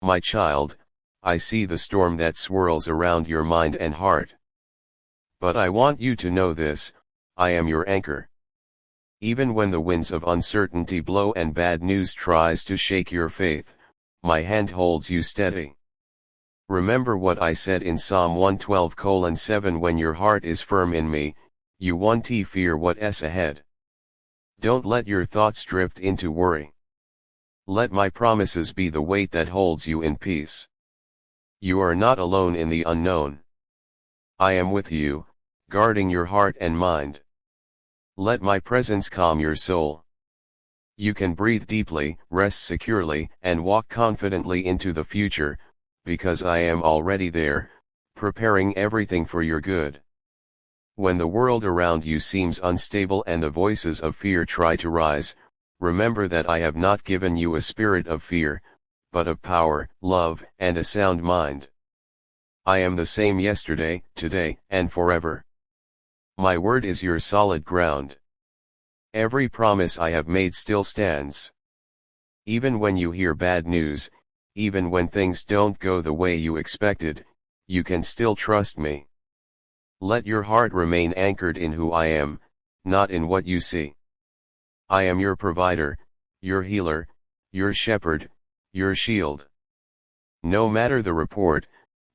My child, I see the storm that swirls around your mind and heart. But I want you to know this, I am your anchor. Even when the winds of uncertainty blow and bad news tries to shake your faith, my hand holds you steady. Remember what I said in Psalm 112:7, when your heart is firm in me, you won't fear what's ahead. Don't let your thoughts drift into worry. Let my promises be the weight that holds you in peace. You are not alone in the unknown. I am with you, guarding your heart and mind. Let my presence calm your soul. You can breathe deeply, rest securely, and walk confidently into the future, because I am already there, preparing everything for your good. When the world around you seems unstable and the voices of fear try to rise, remember that I have not given you a spirit of fear, but of power, love, and a sound mind. I am the same yesterday, today, and forever. My word is your solid ground. Every promise I have made still stands. Even when you hear bad news, even when things don't go the way you expected, you can still trust me. Let your heart remain anchored in who I am, not in what you see. I am your provider, your healer, your shepherd, your shield. No matter the report,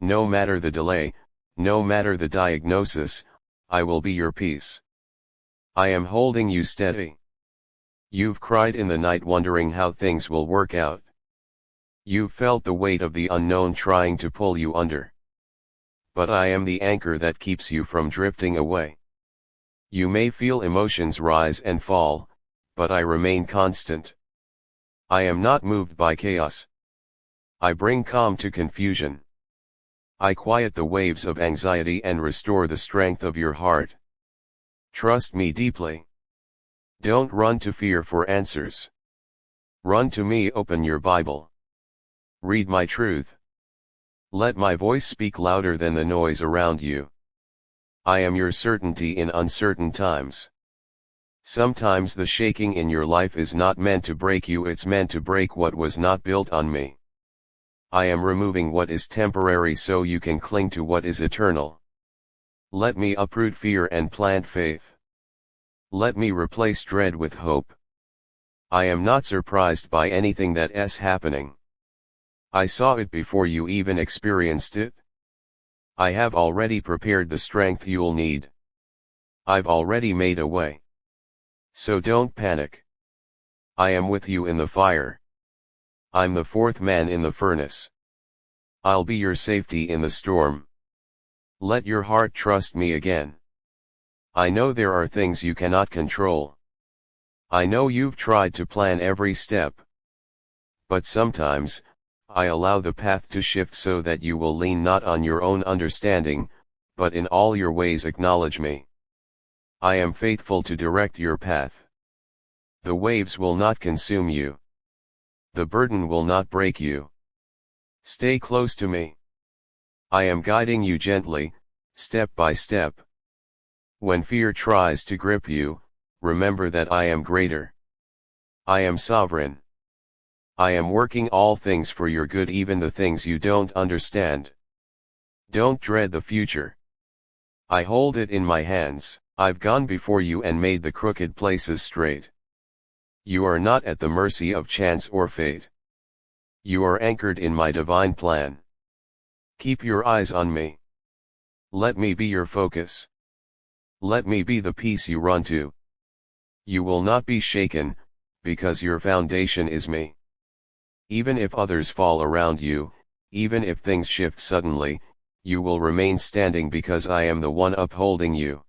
no matter the delay, no matter the diagnosis, I will be your peace. I am holding you steady. You've cried in the night wondering how things will work out. You've felt the weight of the unknown trying to pull you under. But I am the anchor that keeps you from drifting away. You may feel emotions rise and fall, but I remain constant. I am not moved by chaos. I bring calm to confusion. I quiet the waves of anxiety and restore the strength of your heart. Trust me deeply. Don't run to fear for answers. Run to me. Open your Bible. Read my truth. Let my voice speak louder than the noise around you. I am your certainty in uncertain times. Sometimes the shaking in your life is not meant to break you, it's meant to break what was not built on me. I am removing what is temporary so you can cling to what is eternal. Let me uproot fear and plant faith. Let me replace dread with hope. I am not surprised by anything that's happening. I saw it before you even experienced it. I have already prepared the strength you'll need. I've already made a way. So don't panic. I am with you in the fire. I'm the fourth man in the furnace. I'll be your safety in the storm. Let your heart trust me again. I know there are things you cannot control. I know you've tried to plan every step. But sometimes, I allow the path to shift so that you will lean not on your own understanding, but in all your ways acknowledge me. I am faithful to direct your path. The waves will not consume you. The burden will not break you. Stay close to me. I am guiding you gently, step by step. When fear tries to grip you, remember that I am greater. I am sovereign. I am working all things for your good, even the things you don't understand. Don't dread the future. I hold it in my hands. I've gone before you and made the crooked places straight. You are not at the mercy of chance or fate. You are anchored in my divine plan. Keep your eyes on me. Let me be your focus. Let me be the peace you run to. You will not be shaken, because your foundation is me. Even if others fall around you, even if things shift suddenly, you will remain standing because I am the one upholding you.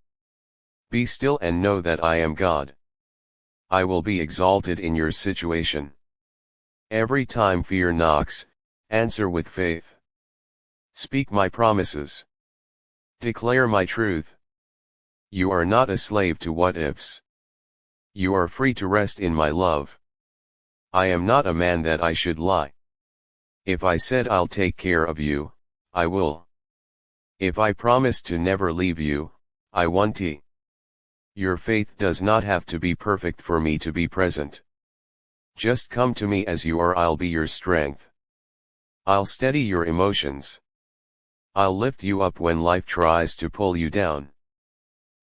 Be still and know that I am God. I will be exalted in your situation. Every time fear knocks, answer with faith. Speak my promises. Declare my truth. You are not a slave to what-ifs. You are free to rest in my love. I am not a man that I should lie. If I said I'll take care of you, I will. If I promised to never leave you, I won't. Your faith does not have to be perfect for me to be present. Just come to me as you are, I'll be your strength. I'll steady your emotions. I'll lift you up when life tries to pull you down.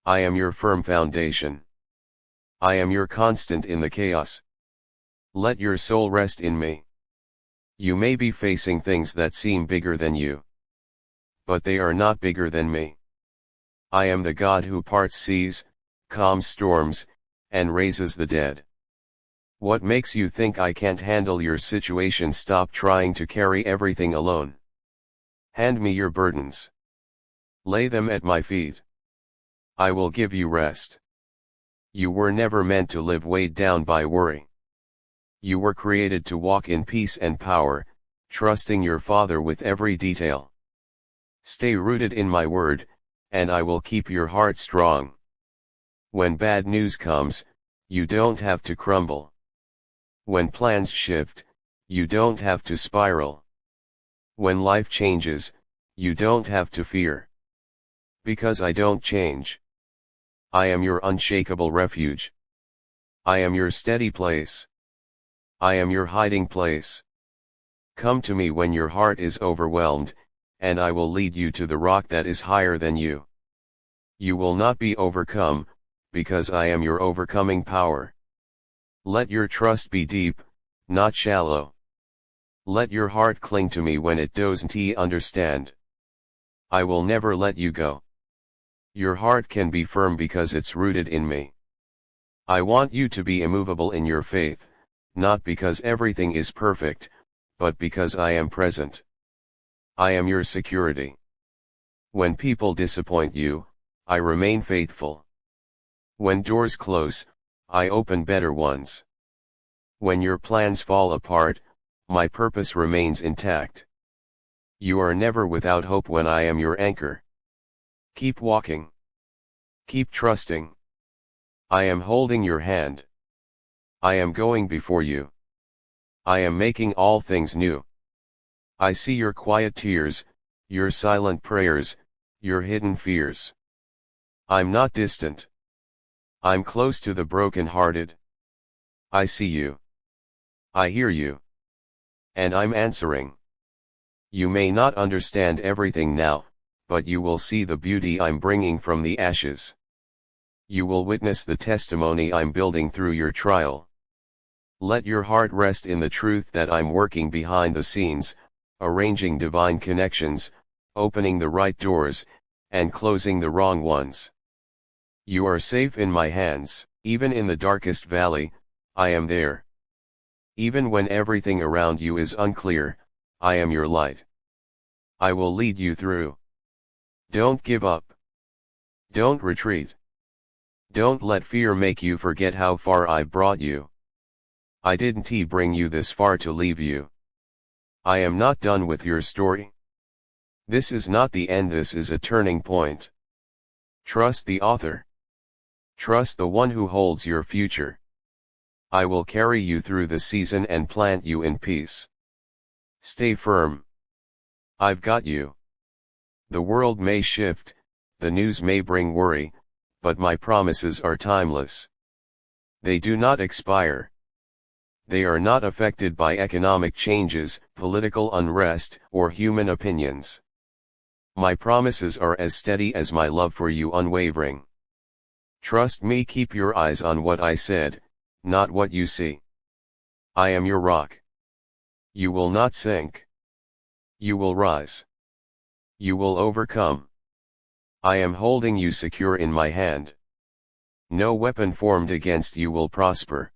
I am your firm foundation. I am your constant in the chaos. Let your soul rest in me. You may be facing things that seem bigger than you. But they are not bigger than me. I am the God who parts seas, calms storms, and raises the dead. What makes you think I can't handle your situation? Stop trying to carry everything alone. Hand me your burdens. Lay them at my feet. I will give you rest. You were never meant to live weighed down by worry. You were created to walk in peace and power, trusting your Father with every detail. Stay rooted in my word, and I will keep your heart strong. When bad news comes, you don't have to crumble. When plans shift, you don't have to spiral. When life changes, you don't have to fear. Because I don't change. I am your unshakable refuge. I am your steady place. I am your hiding place. Come to me when your heart is overwhelmed, and I will lead you to the rock that is higher than you. You will not be overcome, because I am your overcoming power. Let your trust be deep, not shallow. Let your heart cling to me when it doesn't understand. I will never let you go. Your heart can be firm because it's rooted in me. I want you to be immovable in your faith, not because everything is perfect, but because I am present. I am your security. When people disappoint you, I remain faithful. When doors close, I open better ones. When your plans fall apart, my purpose remains intact. You are never without hope when I am your anchor. Keep walking. Keep trusting. I am holding your hand. I am going before you. I am making all things new. I see your quiet tears, your silent prayers, your hidden fears. I'm not distant. I'm close to the broken-hearted. I see you. I hear you. And I'm answering. You may not understand everything now, but you will see the beauty I'm bringing from the ashes. You will witness the testimony I'm building through your trial. Let your heart rest in the truth that I'm working behind the scenes, arranging divine connections, opening the right doors, and closing the wrong ones. You are safe in my hands. Even in the darkest valley, I am there. Even when everything around you is unclear, I am your light. I will lead you through. Don't give up. Don't retreat. Don't let fear make you forget how far I brought you. I didn't bring you this far to leave you. I am not done with your story. This is not the end, this is a turning point. Trust the author. Trust the one who holds your future. I will carry you through the season and plant you in peace. Stay firm. I've got you. The world may shift, the news may bring worry, but my promises are timeless. They do not expire. They are not affected by economic changes, political unrest, or human opinions. My promises are as steady as my love for you unwavering. Trust me, keep your eyes on what I said, not what you see. I am your rock. You will not sink. You will rise. You will overcome. I am holding you secure in my hand. No weapon formed against you will prosper.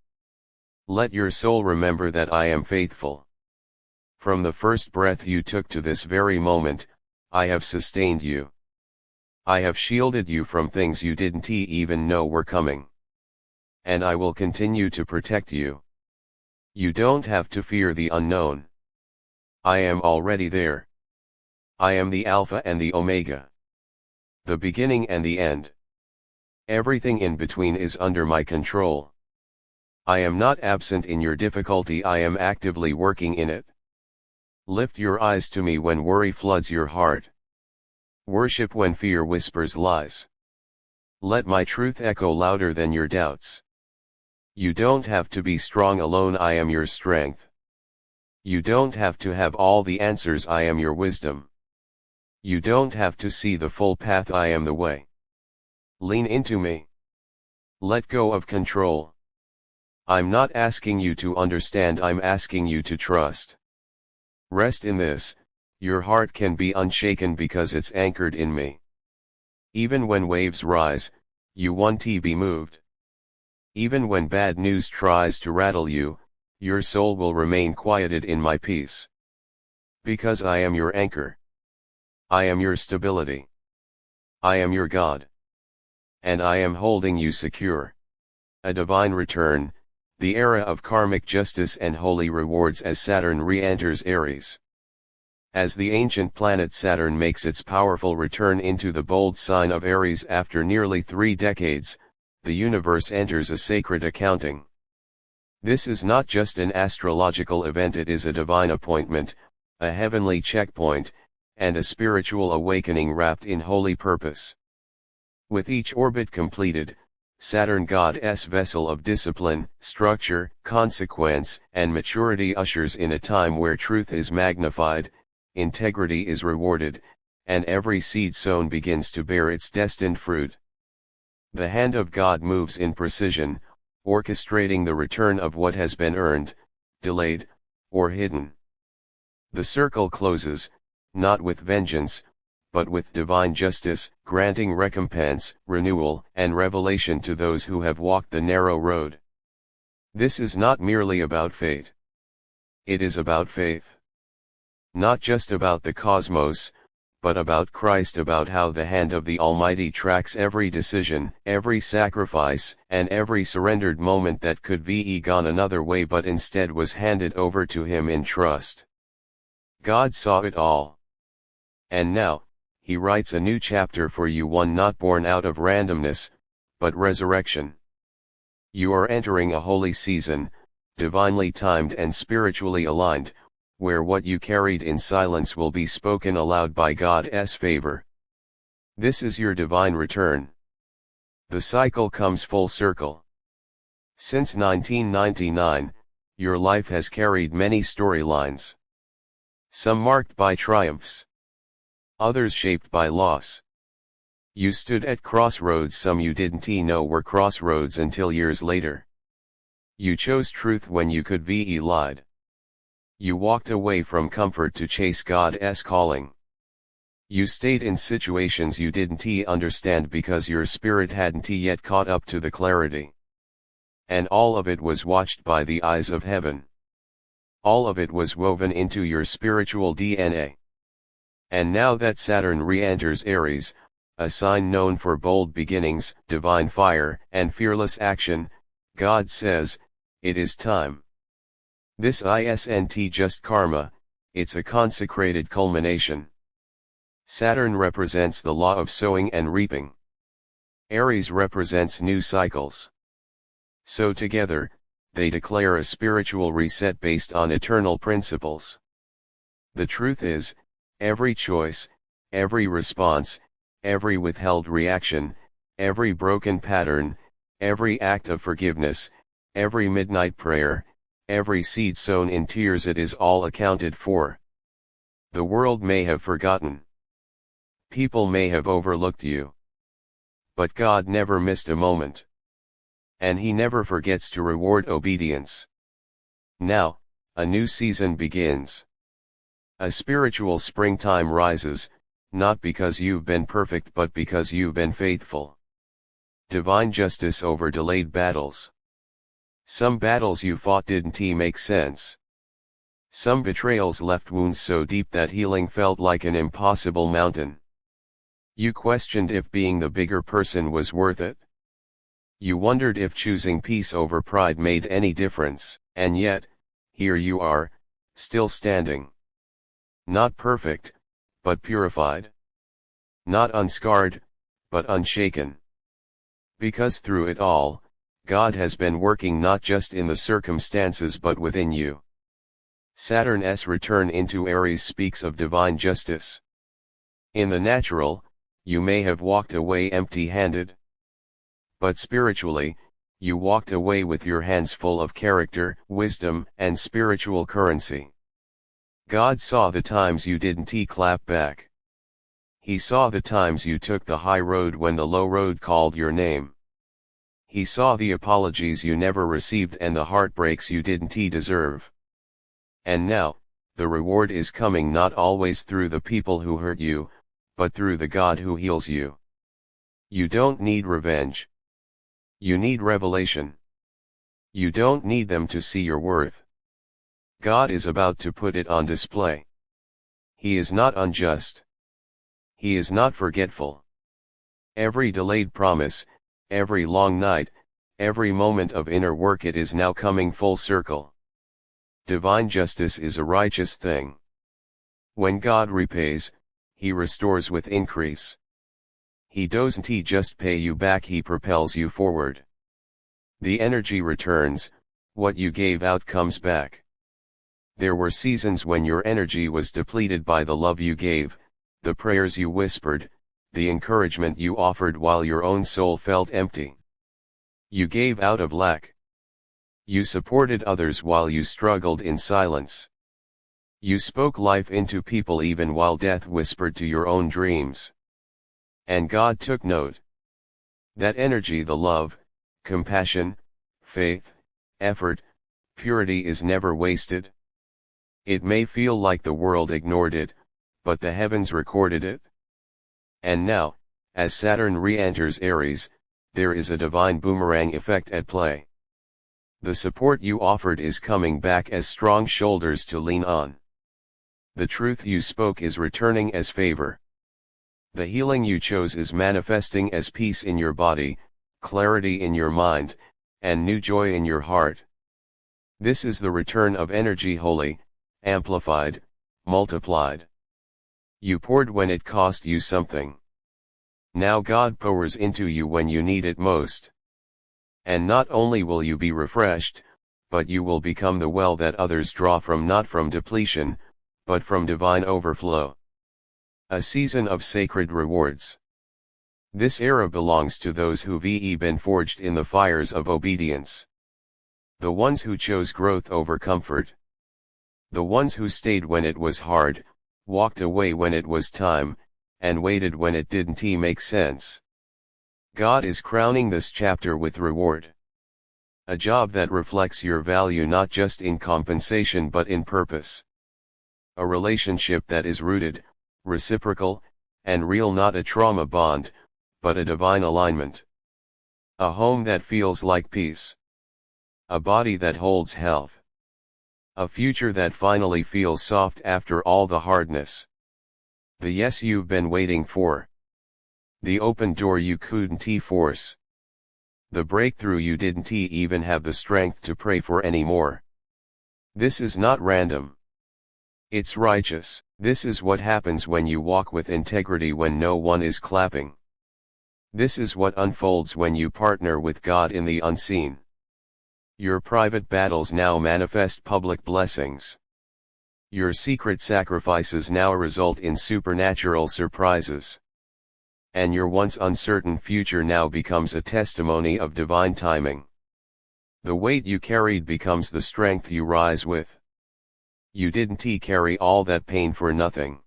Let your soul remember that I am faithful. From the first breath you took to this very moment, I have sustained you. I have shielded you from things you didn't even know were coming. And I will continue to protect you. You don't have to fear the unknown. I am already there. I am the Alpha and the Omega. The beginning and the end. Everything in between is under my control. I am not absent in your difficulty, I am actively working in it. Lift your eyes to me when worry floods your heart. Worship when fear whispers lies. Let my truth echo louder than your doubts. You don't have to be strong alone, I am your strength. You don't have to have all the answers, I am your wisdom. You don't have to see the full path, I am the way. Lean into me. Let go of control. I'm not asking you to understand, I'm asking you to trust. Rest in this, your heart can be unshaken because it's anchored in me. Even when waves rise, you won't be moved. Even when bad news tries to rattle you, your soul will remain quieted in my peace. Because I am your anchor. I am your stability. I am your God. And I am holding you secure. A divine return, the era of karmic justice and holy rewards as Saturn re-enters Aries. As the ancient planet Saturn makes its powerful return into the bold sign of Aries after nearly 3 decades, the universe enters a sacred accounting. This is not just an astrological event, it is a divine appointment, a heavenly checkpoint, and a spiritual awakening wrapped in holy purpose. With each orbit completed, Saturn, God's vessel of discipline, structure, consequence, and maturity, ushers in a time where truth is magnified, integrity is rewarded, and every seed sown begins to bear its destined fruit. The hand of God moves in precision, orchestrating the return of what has been earned, delayed, or hidden. The circle closes, not with vengeance, but with divine justice, granting recompense, renewal, and revelation to those who have walked the narrow road. This is not merely about fate. It is about faith. Not just about the cosmos, but about Christ, about how the hand of the Almighty tracks every decision, every sacrifice, and every surrendered moment that could be gone another way but instead was handed over to Him in trust. God saw it all. And now, He writes a new chapter for you, one not born out of randomness, but resurrection. You are entering a holy season, divinely timed and spiritually aligned, where what you carried in silence will be spoken aloud by God's favor. This is your divine return. The cycle comes full circle. Since 1999, your life has carried many storylines. Some marked by triumphs. Others shaped by loss. You stood at crossroads some you didn't know were crossroads until years later. You chose truth when you could be lied. You walked away from comfort to chase God's calling. You stayed in situations you didn't understand because your spirit hadn't yet caught up to the clarity. And all of it was watched by the eyes of heaven. All of it was woven into your spiritual DNA. And now that Saturn re-enters Aries, a sign known for bold beginnings, divine fire, and fearless action, God says, it is time. This isn't just karma, it's a consecrated culmination. Saturn represents the law of sowing and reaping. Aries represents new cycles. So together, they declare a spiritual reset based on eternal principles. The truth is, every choice, every response, every withheld reaction, every broken pattern, every act of forgiveness, every midnight prayer, every seed sown in tears, it is all accounted for. The world may have forgotten. People may have overlooked you. But God never missed a moment. And He never forgets to reward obedience. Now, a new season begins. A spiritual springtime rises, not because you've been perfect but because you've been faithful. Divine justice over delayed battles. Some battles you fought didn't make sense. Some betrayals left wounds so deep that healing felt like an impossible mountain. You questioned if being the bigger person was worth it. You wondered if choosing peace over pride made any difference, and yet, here you are, still standing. Not perfect, but purified. Not unscarred, but unshaken. Because through it all, God has been working not just in the circumstances but within you. Saturn's return into Aries speaks of divine justice. In the natural, you may have walked away empty-handed. But spiritually, you walked away with your hands full of character, wisdom, and spiritual currency. God saw the times you didn't clap back. He saw the times you took the high road when the low road called your name. He saw the apologies you never received and the heartbreaks you didn't deserve. And now, the reward is coming not always through the people who hurt you, but through the God who heals you. You don't need revenge. You need revelation. You don't need them to see your worth. God is about to put it on display. He is not unjust. He is not forgetful. Every delayed promise, every long night, every moment of inner work, it is now coming full circle. Divine justice is a righteous thing. When God repays, He restores with increase. He doesn't just pay you back, He propels you forward. The energy returns, what you gave out comes back. There were seasons when your energy was depleted by the love you gave, the prayers you whispered, the encouragement you offered while your own soul felt empty. You gave out of lack. You supported others while you struggled in silence. You spoke life into people even while death whispered to your own dreams. And God took note. That energy, the love, compassion, faith, effort, purity is never wasted. It may feel like the world ignored it, but the heavens recorded it. And now, as Saturn re-enters Aries, there is a divine boomerang effect at play. The support you offered is coming back as strong shoulders to lean on. The truth you spoke is returning as favor. The healing you chose is manifesting as peace in your body, clarity in your mind, and new joy in your heart. This is the return of energy, holy, amplified, multiplied. You poured when it cost you something. Now God pours into you when you need it most. And not only will you be refreshed, but you will become the well that others draw from, not from depletion, but from divine overflow. A season of sacred rewards. This era belongs to those who've been forged in the fires of obedience. The ones who chose growth over comfort. The ones who stayed when it was hard, walked away when it was time, and waited when it didn't make sense. God is crowning this chapter with reward. A job that reflects your value not just in compensation but in purpose. A relationship that is rooted, reciprocal, and real, not a trauma bond, but a divine alignment. A home that feels like peace. A body that holds health. A future that finally feels soft after all the hardness. The yes you've been waiting for. The open door you couldn't force. The breakthrough you didn't even have the strength to pray for anymore. This is not random. It's righteous. This is what happens when you walk with integrity when no one is clapping. This is what unfolds when you partner with God in the unseen. Your private battles now manifest public blessings. Your secret sacrifices now result in supernatural surprises. And your once uncertain future now becomes a testimony of divine timing. The weight you carried becomes the strength you rise with. You didn't carry all that pain for nothing.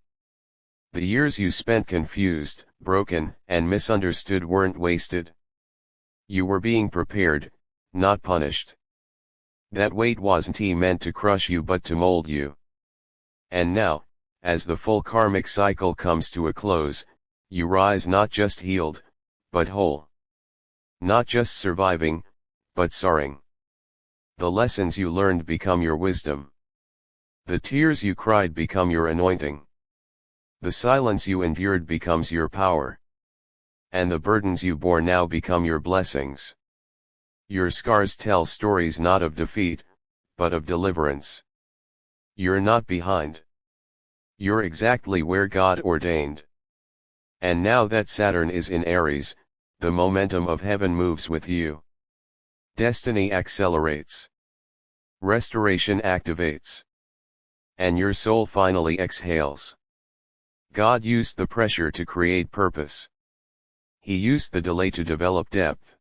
The years you spent confused, broken, and misunderstood weren't wasted. You were being prepared, not punished. That weight wasn't meant to crush you but to mold you. And now, as the full karmic cycle comes to a close, you rise not just healed, but whole. Not just surviving, but soaring. The lessons you learned become your wisdom. The tears you cried become your anointing. The silence you endured becomes your power. And the burdens you bore now become your blessings. Your scars tell stories not of defeat, but of deliverance. You're not behind. You're exactly where God ordained. And now that Saturn is in Aries, the momentum of heaven moves with you. Destiny accelerates. Restoration activates. And your soul finally exhales. God used the pressure to create purpose. He used the delay to develop depth.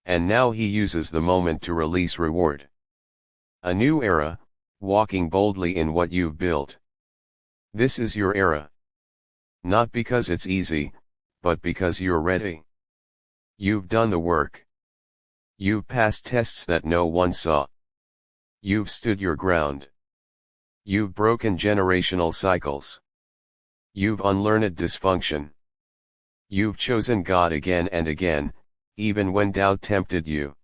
And now He uses the moment to release reward. A new era, walking boldly in what you've built. This is your era. Not because it's easy, but because you're ready. You've done the work. You've passed tests that no one saw. You've stood your ground. You've broken generational cycles. You've unlearned dysfunction. You've chosen God again and again, even when doubt tempted you.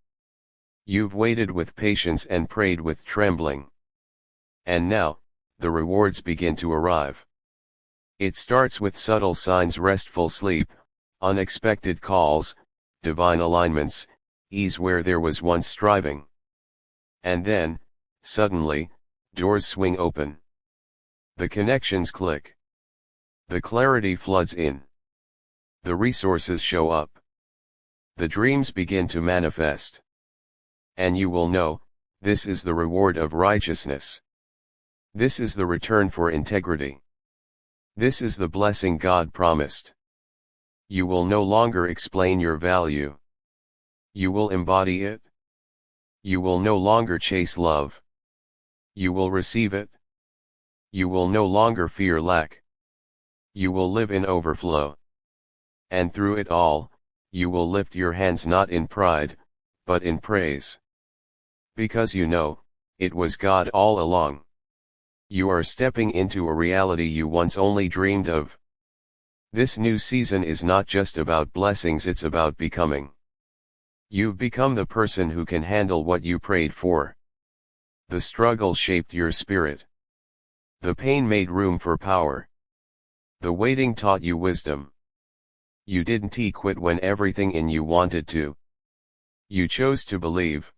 You've waited with patience and prayed with trembling. And now, the rewards begin to arrive. It starts with subtle signs: restful sleep, unexpected calls, divine alignments, ease where there was once striving. And then, suddenly, doors swing open. The connections click. The clarity floods in. The resources show up. The dreams begin to manifest. And you will know, this is the reward of righteousness. This is the return for integrity. This is the blessing God promised. You will no longer explain your value. You will embody it. You will no longer chase love. You will receive it. You will no longer fear lack. You will live in overflow. And through it all, you will lift your hands not in pride, but in praise. Because you know, it was God all along. You are stepping into a reality you once only dreamed of. This new season is not just about blessings, it's about becoming. You've become the person who can handle what you prayed for. The struggle shaped your spirit. The pain made room for power. The waiting taught you wisdom. You didn't quit when everything in you wanted to. You chose to believe.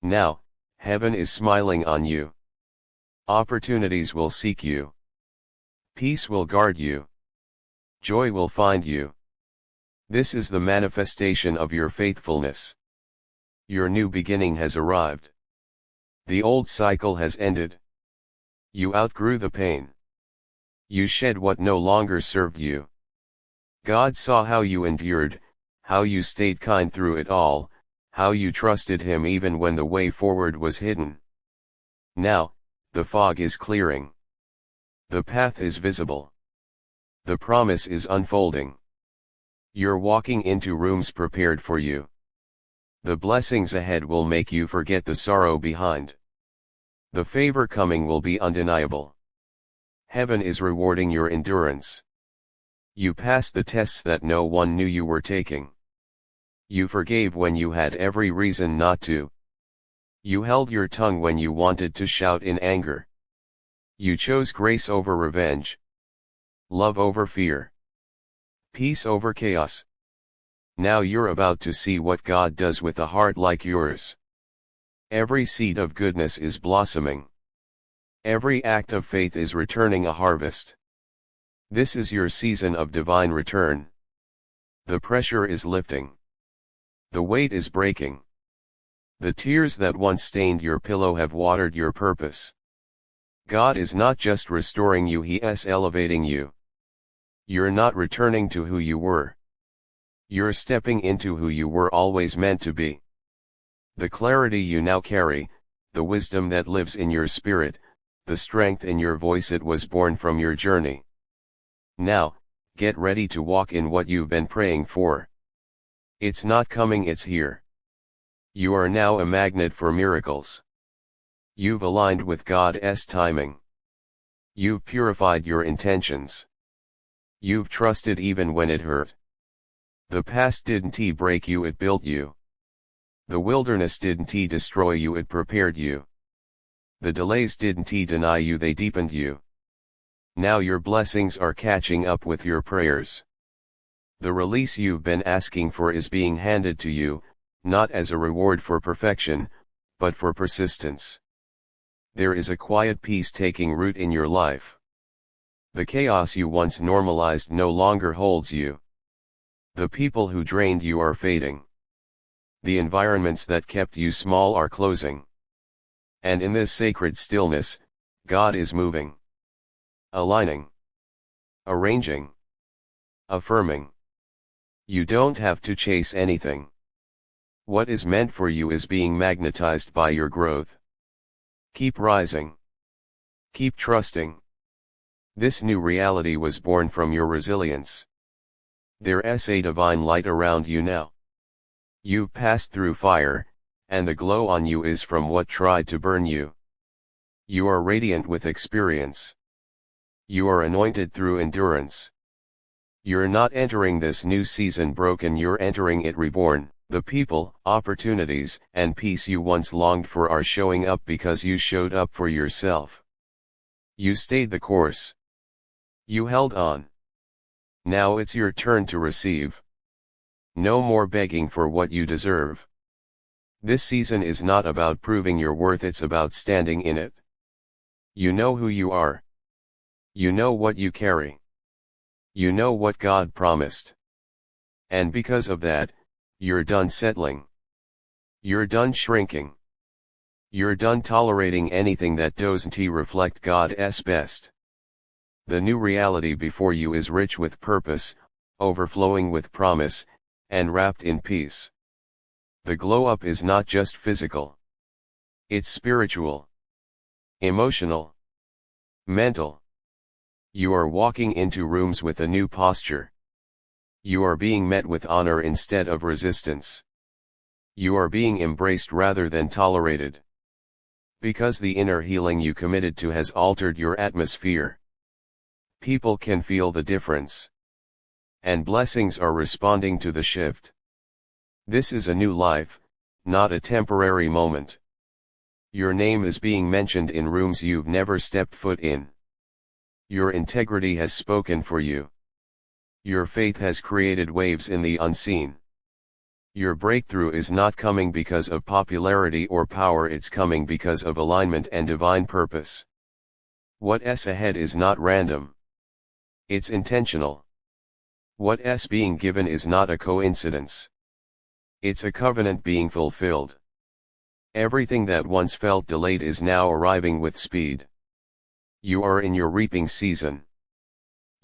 Now, heaven is smiling on you. Opportunities will seek you. Peace will guard you. Joy will find you. This is the manifestation of your faithfulness. Your new beginning has arrived. The old cycle has ended. You outgrew the pain. You shed what no longer served you. God saw how you endured, how you stayed kind through it all, how you trusted Him even when the way forward was hidden. Now, the fog is clearing. The path is visible. The promise is unfolding. You're walking into rooms prepared for you. The blessings ahead will make you forget the sorrow behind. The favor coming will be undeniable. Heaven is rewarding your endurance. You passed the tests that no one knew you were taking. You forgave when you had every reason not to. You held your tongue when you wanted to shout in anger. You chose grace over revenge. Love over fear. Peace over chaos. Now you're about to see what God does with a heart like yours. Every seed of goodness is blossoming. Every act of faith is returning a harvest. This is your season of divine return. The pressure is lifting. The weight is breaking. The tears that once stained your pillow have watered your purpose. God is not just restoring you, He is elevating you. You're not returning to who you were. You're stepping into who you were always meant to be. The clarity you now carry, the wisdom that lives in your spirit, the strength in your voice, it was born from your journey. Now, get ready to walk in what you've been praying for. It's not coming, it's here. You are now a magnet for miracles. You've aligned with God's timing. You've purified your intentions. You've trusted even when it hurt. The past didn't break you, it built you. The wilderness didn't destroy you, it prepared you. The delays didn't deny you, they deepened you. Now your blessings are catching up with your prayers. The release you've been asking for is being handed to you, not as a reward for perfection, but for persistence. There is a quiet peace taking root in your life. The chaos you once normalized no longer holds you. The people who drained you are fading. The environments that kept you small are closing. And in this sacred stillness, God is moving. Aligning. Arranging. Affirming. You don't have to chase anything. What is meant for you is being magnetized by your growth. Keep rising. Keep trusting. This new reality was born from your resilience. There's a divine light around you now. You've passed through fire, and the glow on you is from what tried to burn you. You are radiant with experience. You are anointed through endurance. You're not entering this new season broken, you're entering it reborn. The people, opportunities, and peace you once longed for are showing up because you showed up for yourself. You stayed the course. You held on. Now it's your turn to receive. No more begging for what you deserve. This season is not about proving your worth, it's about standing in it. You know who you are. You know what you carry. You know what God promised. And because of that, you're done settling. You're done shrinking. You're done tolerating anything that doesn't reflect God's best. The new reality before you is rich with purpose, overflowing with promise, and wrapped in peace. The glow up is not just physical. It's spiritual, emotional, mental. You are walking into rooms with a new posture. You are being met with honor instead of resistance. You are being embraced rather than tolerated. Because the inner healing you committed to has altered your atmosphere. People can feel the difference. And blessings are responding to the shift. This is a new life, not a temporary moment. Your name is being mentioned in rooms you've never stepped foot in. Your integrity has spoken for you. Your faith has created waves in the unseen. Your breakthrough is not coming because of popularity or power, it's coming because of alignment and divine purpose. What's ahead is not random. It's intentional. What's being given is not a coincidence. It's a covenant being fulfilled. Everything that once felt delayed is now arriving with speed. You are in your reaping season.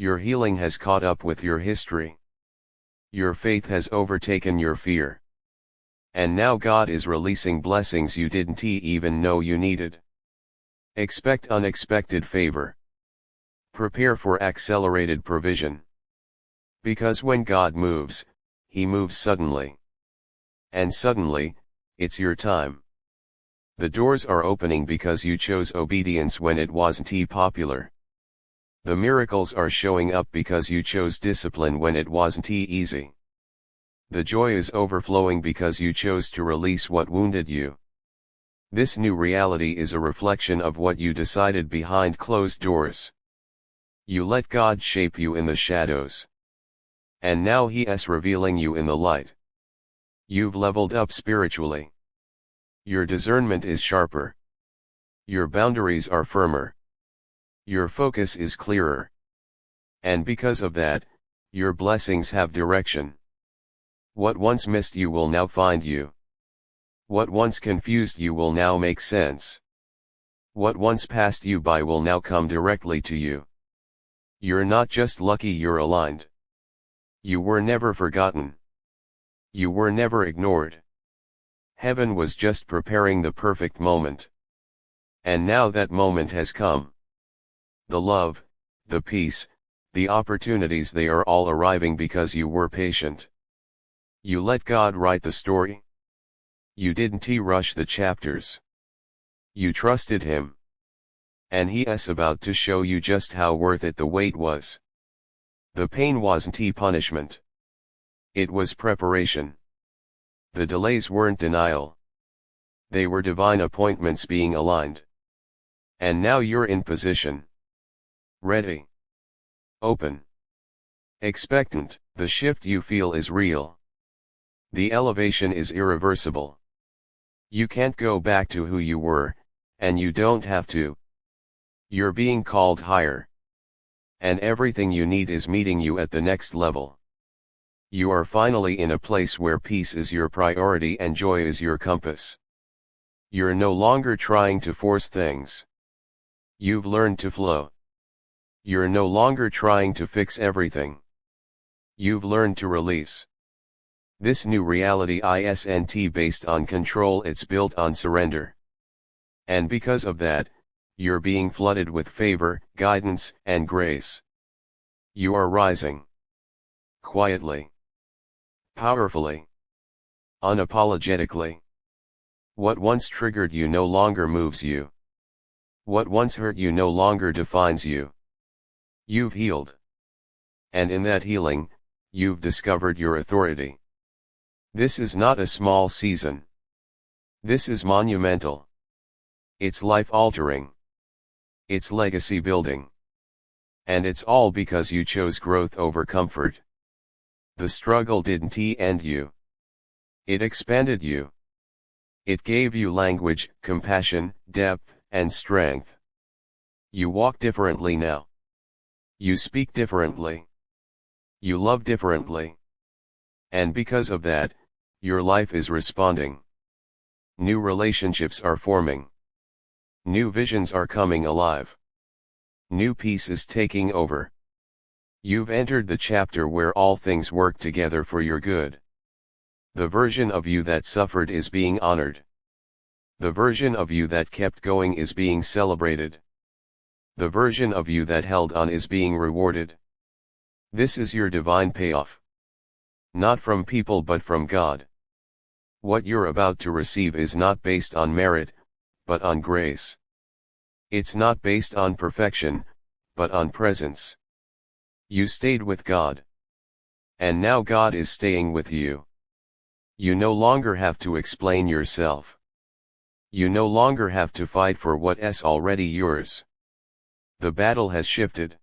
Your healing has caught up with your history. Your faith has overtaken your fear. And now God is releasing blessings you didn't even know you needed. Expect unexpected favor. Prepare for accelerated provision. Because when God moves, He moves suddenly. And suddenly, it's your time. The doors are opening because you chose obedience when it wasn't popular. The miracles are showing up because you chose discipline when it wasn't easy. The joy is overflowing because you chose to release what wounded you. This new reality is a reflection of what you decided behind closed doors. You let God shape you in the shadows. And now He's revealing you in the light. You've leveled up spiritually. Your discernment is sharper. Your boundaries are firmer. Your focus is clearer. And because of that, your blessings have direction. What once missed you will now find you. What once confused you will now make sense. What once passed you by will now come directly to you. You're not just lucky, you're aligned. You were never forgotten. You were never ignored. Heaven was just preparing the perfect moment. And now that moment has come. The love, the peace, the opportunities, they are all arriving because you were patient. You let God write the story. You didn't rush the chapters. You trusted Him. And He's about to show you just how worth it the wait was. The pain wasn't punishment. It was preparation. The delays weren't denial. They were divine appointments being aligned. And now you're in position. Ready. Open. Expectant. The shift you feel is real. The elevation is irreversible. You can't go back to who you were, and you don't have to. You're being called higher. And everything you need is meeting you at the next level. You are finally in a place where peace is your priority and joy is your compass. You're no longer trying to force things. You've learned to flow. You're no longer trying to fix everything. You've learned to release. This new reality isn't based on control, it's built on surrender. And because of that, you're being flooded with favor, guidance, and grace. You are rising. Quietly. Powerfully. Unapologetically. What once triggered you no longer moves you. What once hurt you no longer defines you. You've healed. And in that healing, you've discovered your authority. This is not a small season. This is monumental. It's life-altering. It's legacy-building. And it's all because you chose growth over comfort. The struggle didn't end you. It expanded you. It gave you language, compassion, depth, and strength. You walk differently now. You speak differently. You love differently. And because of that, your life is responding. New relationships are forming. New visions are coming alive. New peace is taking over. You've entered the chapter where all things work together for your good. The version of you that suffered is being honored. The version of you that kept going is being celebrated. The version of you that held on is being rewarded. This is your divine payoff. Not from people but from God. What you're about to receive is not based on merit, but on grace. It's not based on perfection, but on presence. You stayed with God. And now God is staying with you. You no longer have to explain yourself. You no longer have to fight for what's already yours. The battle has shifted.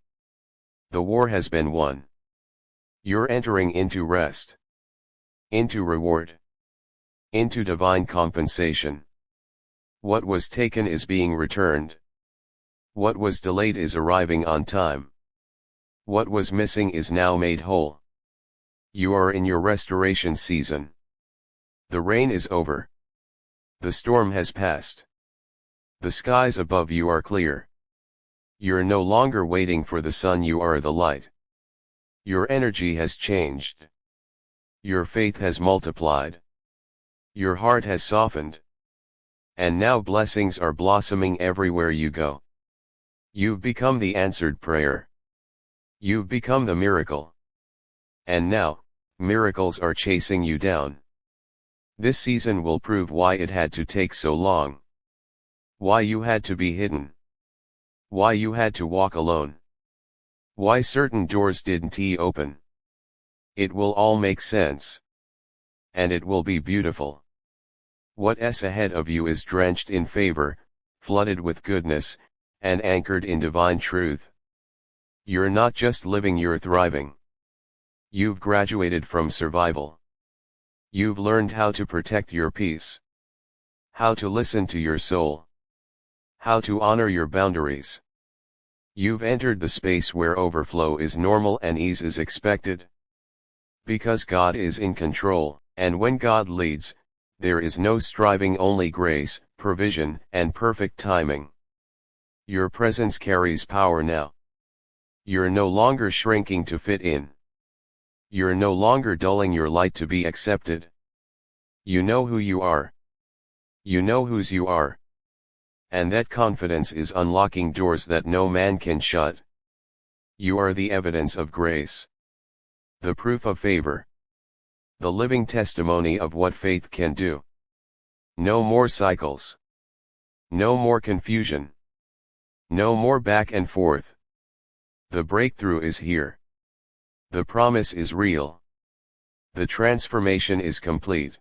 The war has been won. You're entering into rest. Into reward. Into divine compensation. What was taken is being returned. What was delayed is arriving on time. What was missing is now made whole. You are in your restoration season. The rain is over. The storm has passed. The skies above you are clear. You're no longer waiting for the sun, you are the light. Your energy has changed. Your faith has multiplied. Your heart has softened. And now blessings are blossoming everywhere you go. You've become the answered prayer. You've become the miracle. And now, miracles are chasing you down. This season will prove why it had to take so long. Why you had to be hidden. Why you had to walk alone. Why certain doors didn't open. It will all make sense. And it will be beautiful. What's ahead of you is drenched in favor, flooded with goodness, and anchored in divine truth. You're not just living, you're thriving. You've graduated from survival. You've learned how to protect your peace. How to listen to your soul. How to honor your boundaries. You've entered the space where overflow is normal and ease is expected. Because God is in control, and when God leads, there is no striving, only grace, provision, and perfect timing. Your presence carries power now. You're no longer shrinking to fit in. You're no longer dulling your light to be accepted. You know who you are. You know whose you are. And that confidence is unlocking doors that no man can shut. You are the evidence of grace. The proof of favor. The living testimony of what faith can do. No more cycles. No more confusion. No more back and forth. The breakthrough is here. The promise is real. The transformation is complete.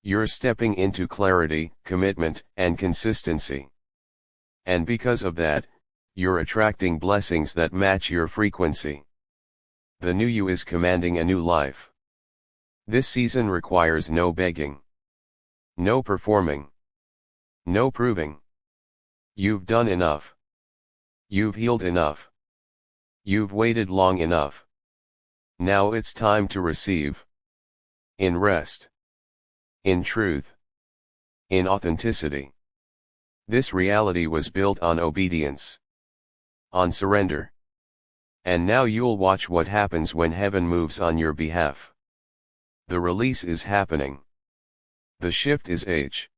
You're stepping into clarity, commitment, and consistency. And because of that, you're attracting blessings that match your frequency. The new you is commanding a new life. This season requires no begging. No performing. No proving. You've done enough. You've healed enough. You've waited long enough. Now it's time to receive. In rest. In truth. In authenticity. This reality was built on obedience. On surrender. And now you'll watch what happens when heaven moves on your behalf. The release is happening. The shift is H.